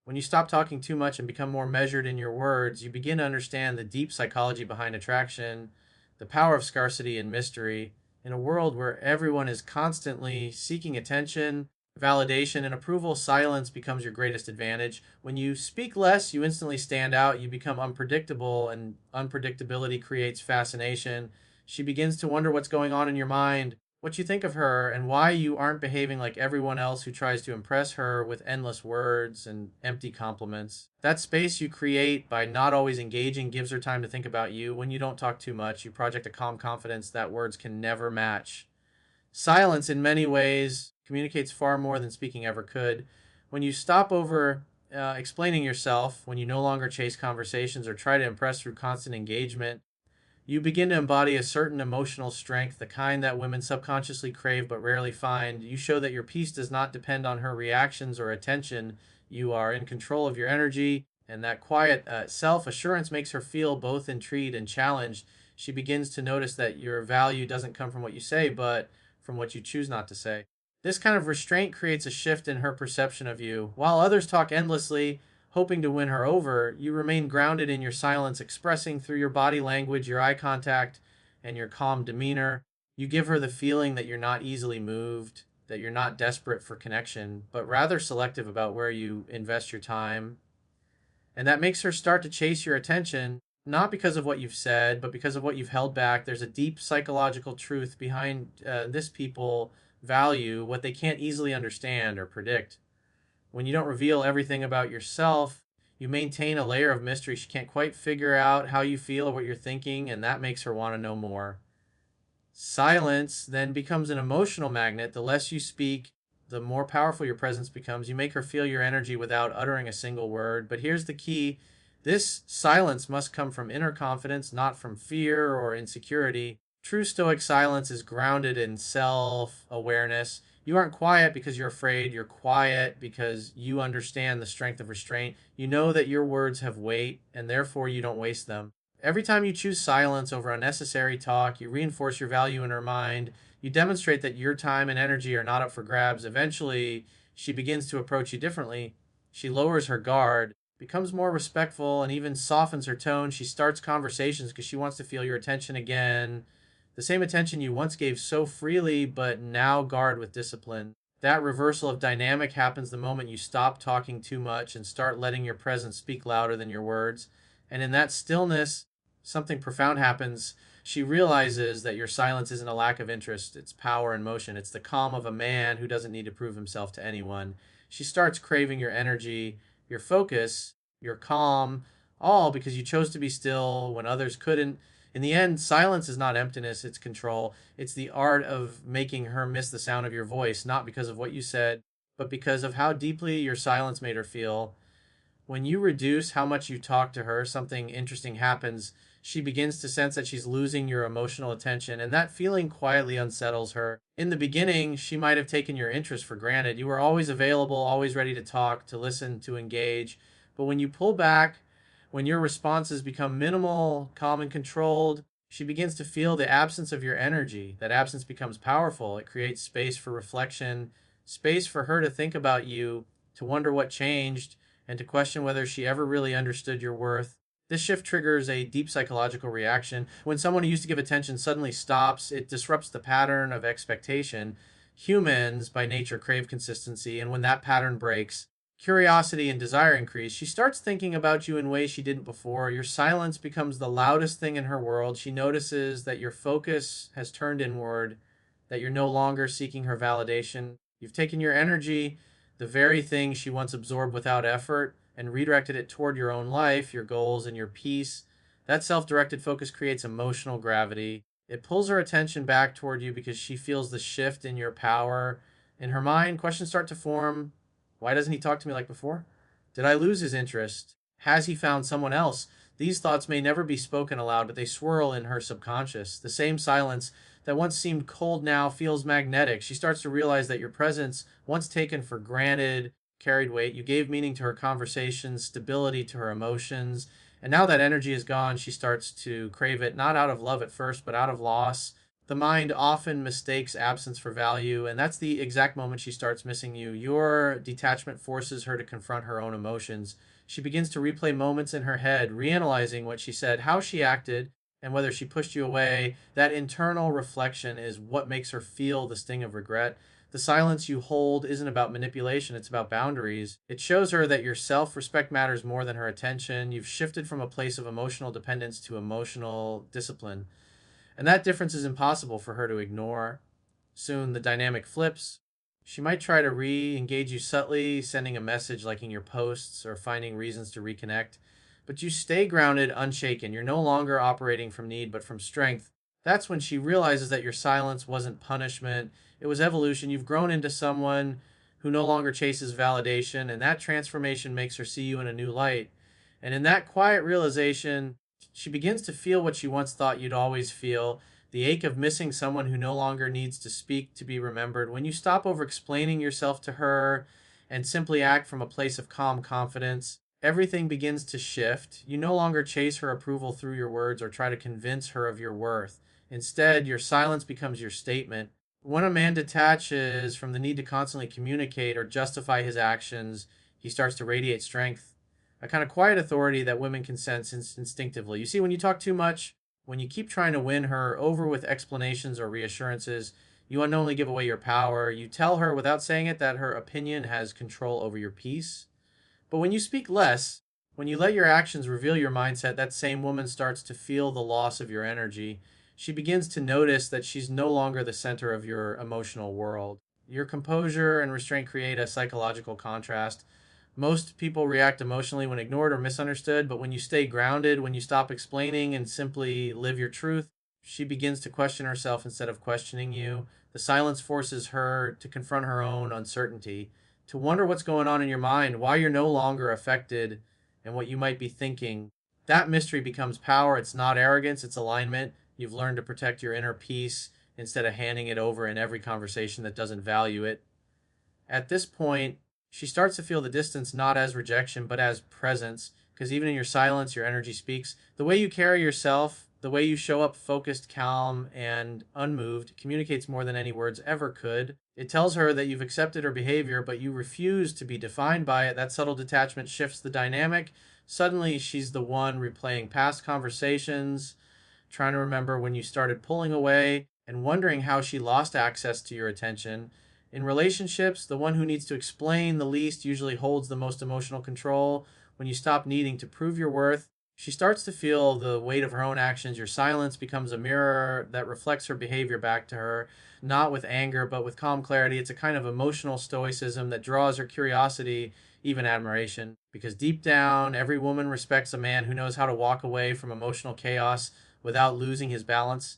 When you stop talking too much and become more measured in your words, you begin to understand the deep psychology behind attraction, the power of scarcity and mystery. In a world where everyone is constantly seeking attention, validation, and approval, silence becomes your greatest advantage. When you speak less, you instantly stand out, you become unpredictable, and unpredictability creates fascination. She begins to wonder what's going on in your mind, what you think of her, and why you aren't behaving like everyone else who tries to impress her with endless words and empty compliments. That space you create by not always engaging gives her time to think about you. When you don't talk too much, you project a calm confidence that words can never match. Silence, in many ways, communicates far more than speaking ever could. When you stop over explaining yourself, when you no longer chase conversations or try to impress through constant engagement, you begin to embody a certain emotional strength, the kind that women subconsciously crave but rarely find. You show that your peace does not depend on her reactions or attention. You are in control of your energy, and that quiet self assurance makes her feel both intrigued and challenged. She begins to notice that your value doesn't come from what you say, but from what you choose not to say. This kind of restraint creates a shift in her perception of you. While others talk endlessly, hoping to win her over, you remain grounded in your silence, expressing through your body language, your eye contact, and your calm demeanor. You give her the feeling that you're not easily moved, that you're not desperate for connection, but rather selective about where you invest your time. And that makes her start to chase your attention, not because of what you've said, but because of what you've held back. There's a deep psychological truth behind this people value what they can't easily understand or predict. When you don't reveal everything about yourself, you maintain a layer of mystery. She can't quite figure out how you feel or what you're thinking, and that makes her want to know more. Silence then becomes an emotional magnet. The less you speak, the more powerful your presence becomes. You make her feel your energy without uttering a single word. But here's the key: this silence must come from inner confidence, not from fear or insecurity. True Stoic silence is grounded in self awareness. You aren't quiet because you're afraid. You're quiet because you understand the strength of restraint. You know that your words have weight, and therefore you don't waste them. Every time you choose silence over unnecessary talk, you reinforce your value in her mind. You demonstrate that your time and energy are not up for grabs. Eventually, she begins to approach you differently. She lowers her guard, becomes more respectful, and even softens her tone. She starts conversations because she wants to feel your attention again. The same attention you once gave so freely, but now guard with discipline. That reversal of dynamic happens the moment you stop talking too much and start letting your presence speak louder than your words. And in that stillness, something profound happens. She realizes that your silence isn't a lack of interest, it's power and motion. It's the calm of a man who doesn't need to prove himself to anyone. She starts craving your energy, your focus, your calm, all because you chose to be still when others couldn't. In the end, silence is not emptiness, it's control. It's the art of making her miss the sound of your voice, not because of what you said, but because of how deeply your silence made her feel. When you reduce how much you talk to her, something interesting happens. She begins to sense that she's losing your emotional attention, and that feeling quietly unsettles her. In the beginning, she might have taken your interest for granted. You were always available, always ready to talk, to listen, to engage. But when you pull back, when your responses become minimal, calm, and controlled, she begins to feel the absence of your energy. That absence becomes powerful. It creates space for reflection, space for her to think about you, to wonder what changed, and to question whether she ever really understood your worth. This shift triggers a deep psychological reaction. When someone who used to give attention suddenly stops, it disrupts the pattern of expectation. Humans, by nature, crave consistency, and when that pattern breaks, curiosity and desire increase. She starts thinking about you in ways she didn't before. Your silence becomes the loudest thing in her world. She notices that your focus has turned inward, that you're no longer seeking her validation. You've taken your energy, the very thing she once absorbed without effort, and redirected it toward your own life, your goals, and your peace. That self directed focus creates emotional gravity. It pulls her attention back toward you because she feels the shift in your power. In her mind, questions start to form. Why doesn't he talk to me like before? Did I lose his interest? Has he found someone else? These thoughts may never be spoken aloud, but they swirl in her subconscious. The same silence that once seemed cold now feels magnetic. She starts to realize that your presence, once taken for granted, carried weight. You gave meaning to her conversations, stability to her emotions. And now that energy is gone, she starts to crave it, not out of love at first, but out of loss. The mind often mistakes absence for value, and that's the exact moment she starts missing you. Your detachment forces her to confront her own emotions. She begins to replay moments in her head, reanalyzing what she said, how she acted, and whether she pushed you away. That internal reflection is what makes her feel the sting of regret. The silence you hold isn't about manipulation, it's about boundaries. It shows her that your self respect matters more than her attention. You've shifted from a place of emotional dependence to emotional discipline. And that difference is impossible for her to ignore. Soon the dynamic flips. She might try to re engage you subtly, sending a message, liking your posts, or finding reasons to reconnect. But you stay grounded, unshaken. You're no longer operating from need, but from strength. That's when she realizes that your silence wasn't punishment, it was evolution. You've grown into someone who no longer chases validation, and that transformation makes her see you in a new light. And in that quiet realization, she begins to feel what she once thought you'd always feel, the ache of missing someone who no longer needs to speak to be remembered. When you stop over explaining yourself to her and simply act from a place of calm confidence, everything begins to shift. You no longer chase her approval through your words or try to convince her of your worth. Instead, your silence becomes your statement. When a man detaches from the need to constantly communicate or justify his actions, he starts to radiate strength, a kind of quiet authority that women can sense instinctively. You see, when you talk too much, when you keep trying to win her over with explanations or reassurances, you unknowingly give away your power. You tell her without saying it that her opinion has control over your peace. But when you speak less, when you let your actions reveal your mindset, that same woman starts to feel the loss of your energy. She begins to notice that she's no longer the center of your emotional world. Your composure and restraint create a psychological contrast. Most people react emotionally when ignored or misunderstood, but when you stay grounded, when you stop explaining and simply live your truth, she begins to question herself instead of questioning you. The silence forces her to confront her own uncertainty, to wonder what's going on in your mind, why you're no longer affected, and what you might be thinking. That mystery becomes power. It's not arrogance, it's alignment. You've learned to protect your inner peace instead of handing it over in every conversation that doesn't value it. At this point, she starts to feel the distance not as rejection, but as presence. Because even in your silence, your energy speaks. The way you carry yourself, the way you show up focused, calm, and unmoved communicates more than any words ever could. It tells her that you've accepted her behavior, but you refuse to be defined by it. That subtle detachment shifts the dynamic. Suddenly, she's the one replaying past conversations, trying to remember when you started pulling away, and wondering how she lost access to your attention. In relationships, the one who needs to explain the least usually holds the most emotional control. When you stop needing to prove your worth, she starts to feel the weight of her own actions. Your silence becomes a mirror that reflects her behavior back to her, not with anger, but with calm clarity. It's a kind of emotional stoicism that draws her curiosity, even admiration. Because deep down, every woman respects a man who knows how to walk away from emotional chaos without losing his balance.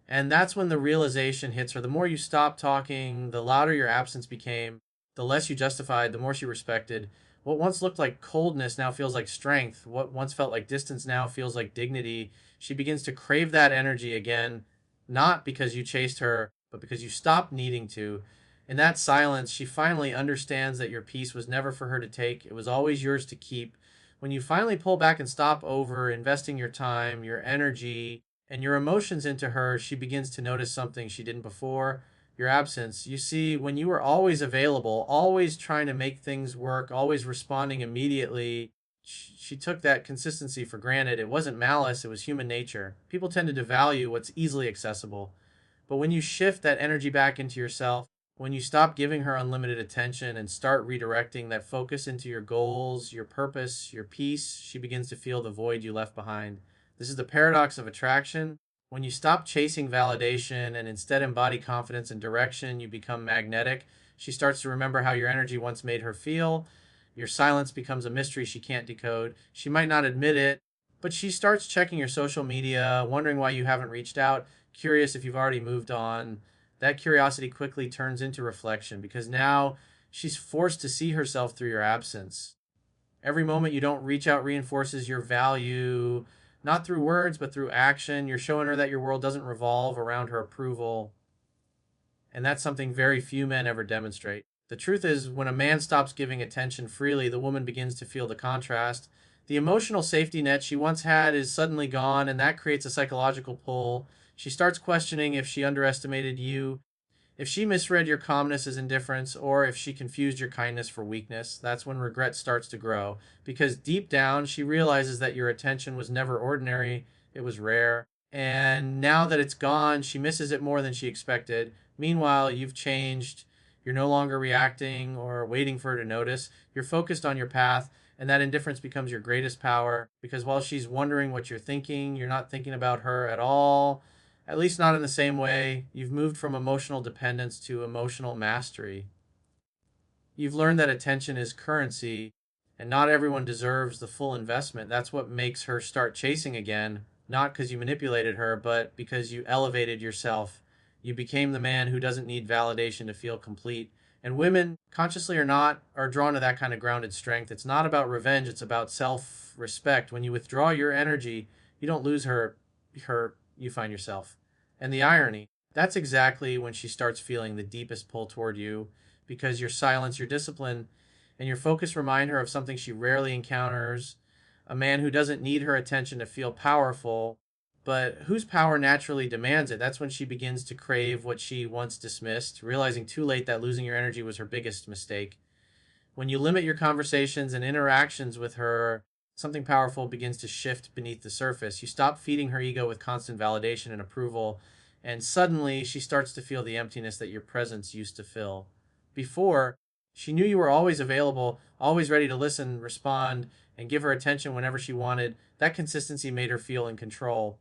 And that's when the realization hits her. The more you stop talking, the louder your absence became, the less you justified, the more she respected. What once looked like coldness now feels like strength. What once felt like distance now feels like dignity. She begins to crave that energy again, not because you chased her, but because you stopped needing to. In that silence, she finally understands that your peace was never for her to take, it was always yours to keep. When you finally pull back and stop over investing your time, your energy, and your emotions into her, she begins to notice something she didn't before: your absence. You see, when you were always available, always trying to make things work, always responding immediately, she took that consistency for granted. It wasn't malice, it was human nature. People tended to value what's easily accessible. But when you shift that energy back into yourself, when you stop giving her unlimited attention and start redirecting that focus into your goals, your purpose, your peace, she begins to feel the void you left behind. This is the paradox of attraction. When you stop chasing validation and instead embody confidence and direction, you become magnetic. She starts to remember how your energy once made her feel. Your silence becomes a mystery she can't decode. She might not admit it, but she starts checking your social media, wondering why you haven't reached out, curious if you've already moved on. That curiosity quickly turns into reflection because now she's forced to see herself through your absence. Every moment you don't reach out reinforces your value, not through words, but through action. You're showing her that your world doesn't revolve around her approval. And that's something very few men ever demonstrate. The truth is, when a man stops giving attention freely, the woman begins to feel the contrast. The emotional safety net she once had is suddenly gone, and that creates a psychological pull. She starts questioning if she underestimated you, if she misread your calmness as indifference, or if she confused your kindness for weakness. That's when regret starts to grow, because deep down she realizes that your attention was never ordinary, it was rare. And now that it's gone, she misses it more than she expected. Meanwhile, you've changed. You're no longer reacting or waiting for her to notice. You're focused on your path, and that indifference becomes your greatest power, because while she's wondering what you're thinking, you're not thinking about her at all, at least not in the same way. You've moved from emotional dependence to emotional mastery. You've learned that attention is currency, and not everyone deserves the full investment. That's what makes her start chasing again, not because you manipulated her, but because you elevated yourself. You became the man who doesn't need validation to feel complete. And women, consciously or not, are drawn to that kind of grounded strength. It's not about revenge, it's about self respect. When you withdraw your energy, you don't lose her, you find yourself. And the irony, that's exactly when she starts feeling the deepest pull toward you, because your silence, your discipline, and your focus remind her of something she rarely encounters: a man who doesn't need her attention to feel powerful, but whose power naturally demands it. That's when she begins to crave what she once dismissed, realizing too late that losing your energy was her biggest mistake. When you limit your conversations and interactions with her, something powerful begins to shift beneath the surface. You stop feeding her ego with constant validation and approval, and suddenly she starts to feel the emptiness that your presence used to fill. Before, she knew you were always available, always ready to listen, respond, and give her attention whenever she wanted. That consistency made her feel in control.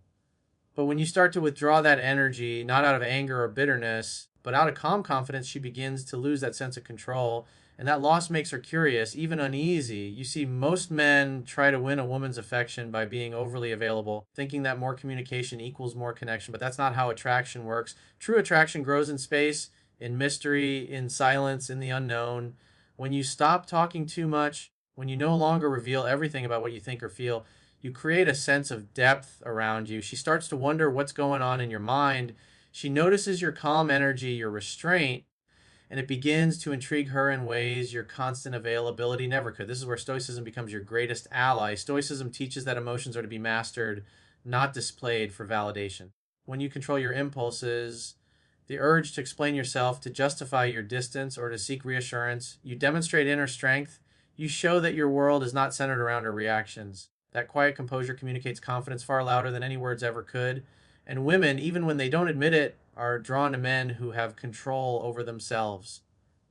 But when you start to withdraw that energy, not out of anger or bitterness, but out of calm confidence, she begins to lose that sense of control. And that loss makes her curious, even uneasy. You see, most men try to win a woman's affection by being overly available, thinking that more communication equals more connection, but that's not how attraction works. True attraction grows in space, in mystery, in silence, in the unknown. When you stop talking too much, when you no longer reveal everything about what you think or feel, you create a sense of depth around you. She starts to wonder what's going on in your mind. She notices your calm energy, your restraint, and it begins to intrigue her in ways your constant availability never could. This is where Stoicism becomes your greatest ally. Stoicism teaches that emotions are to be mastered, not displayed for validation. When you control your impulses, the urge to explain yourself, to justify your distance, or to seek reassurance, you demonstrate inner strength. You show that your world is not centered around her reactions. That quiet composure communicates confidence far louder than any words ever could. And women, even when they don't admit it, are drawn to men who have control over themselves.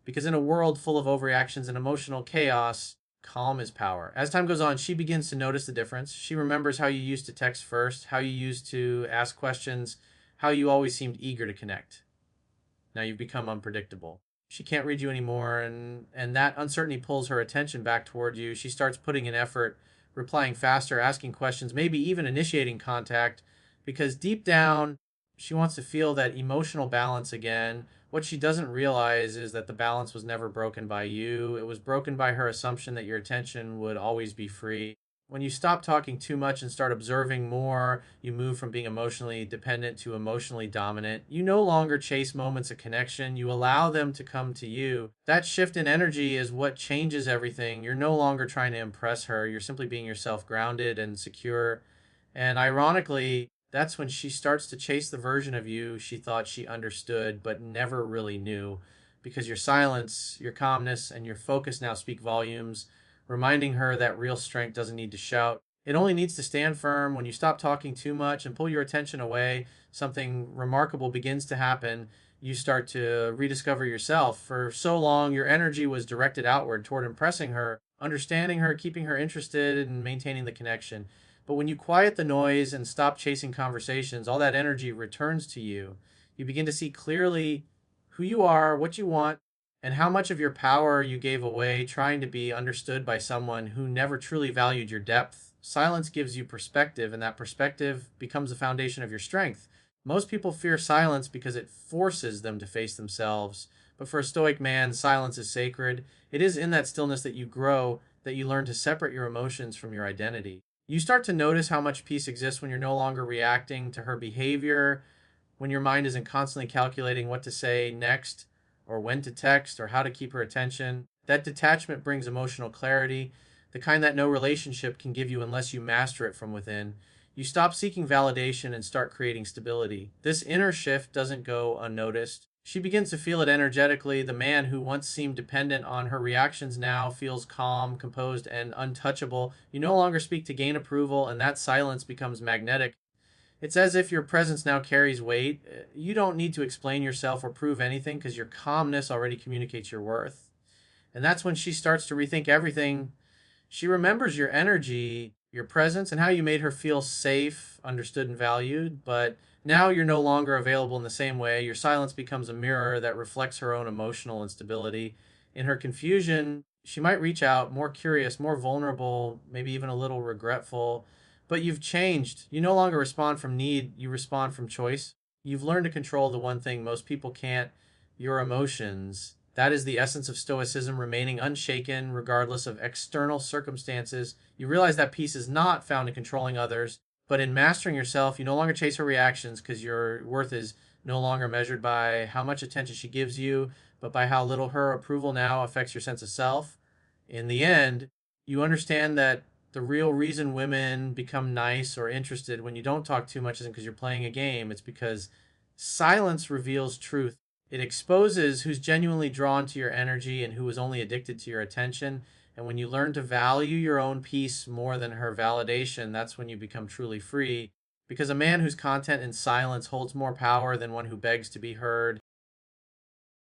Because in a world full of overreactions and emotional chaos, calm is power. As time goes on, she begins to notice the difference. She remembers how you used to text first, how you used to ask questions, how you always seemed eager to connect. Now you've become unpredictable. She can't read you anymore, and that uncertainty pulls her attention back toward you. She starts putting in effort, replying faster, asking questions, maybe even initiating contact, because deep down, she wants to feel that emotional balance again. What she doesn't realize is that the balance was never broken by you. It was broken by her assumption that your attention would always be free. When you stop talking too much and start observing more, you move from being emotionally dependent to emotionally dominant. You no longer chase moments of connection, you allow them to come to you. That shift in energy is what changes everything. You're no longer trying to impress her, you're simply being yourself, grounded and secure. And ironically, that's when she starts to chase the version of you she thought she understood but never really knew. Because your silence, your calmness, and your focus now speak volumes, reminding her that real strength doesn't need to shout. It only needs to stand firm. When you stop talking too much and pull your attention away, something remarkable begins to happen. You start to rediscover yourself. For so long, your energy was directed outward toward impressing her, understanding her, keeping her interested, and maintaining the connection. But when you quiet the noise and stop chasing conversations, all that energy returns to you. You begin to see clearly who you are, what you want, and how much of your power you gave away trying to be understood by someone who never truly valued your depth. Silence gives you perspective, and that perspective becomes the foundation of your strength. Most people fear silence because it forces them to face themselves. But for a Stoic man, silence is sacred. It is in that stillness that you grow, that you learn to separate your emotions from your identity. You start to notice how much peace exists when you're no longer reacting to her behavior, when your mind isn't constantly calculating what to say next, or when to text, or how to keep her attention. That detachment brings emotional clarity, the kind that no relationship can give you unless you master it from within. You stop seeking validation and start creating stability. This inner shift doesn't go unnoticed. She begins to feel it energetically. The man who once seemed dependent on her reactions now feels calm, composed, and untouchable. You no longer speak to gain approval, and that silence becomes magnetic. It's as if your presence now carries weight. You don't need to explain yourself or prove anything because your calmness already communicates your worth. And that's when she starts to rethink everything. She remembers your energy, your presence, and how you made her feel safe, understood, and valued. But now you're no longer available in the same way. Your silence becomes a mirror that reflects her own emotional instability. In her confusion, she might reach out, more curious, more vulnerable, maybe even a little regretful. But you've changed. You no longer respond from need, you respond from choice. You've learned to control the one thing most people can't, your emotions. That is the essence of Stoicism, remaining unshaken regardless of external circumstances. You realize that peace is not found in controlling others, but in mastering yourself. You no longer chase her reactions because your worth is no longer measured by how much attention she gives you, but by how little her approval now affects your sense of self. In the end, you understand that the real reason women become nice or interested when you don't talk too much isn't because you're playing a game. It's because silence reveals truth. It exposes who's genuinely drawn to your energy and who is only addicted to your attention. And when you learn to value your own peace more than her validation, that's when you become truly free. Because a man who's content in silence holds more power than one who begs to be heard.